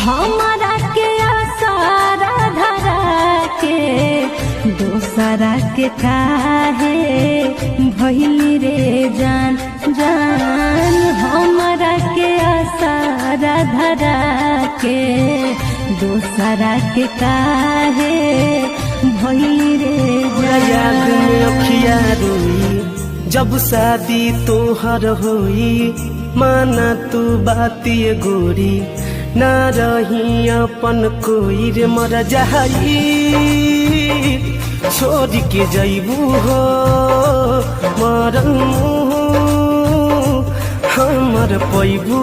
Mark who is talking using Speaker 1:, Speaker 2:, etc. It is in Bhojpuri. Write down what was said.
Speaker 1: हमारा के आसारा धरा के दोसरा के काहे भइली रे जान जान। हमारा के आसारा धरा के दोसरा के काहे भइली रे
Speaker 2: याद
Speaker 1: जान।
Speaker 2: में अखिया रोई जब शादी तोहर होई, माना तू बाती गोरी ना रही अपन कोई रे मर जाई। छोड़ के जैबू हो मरम हमर पैबू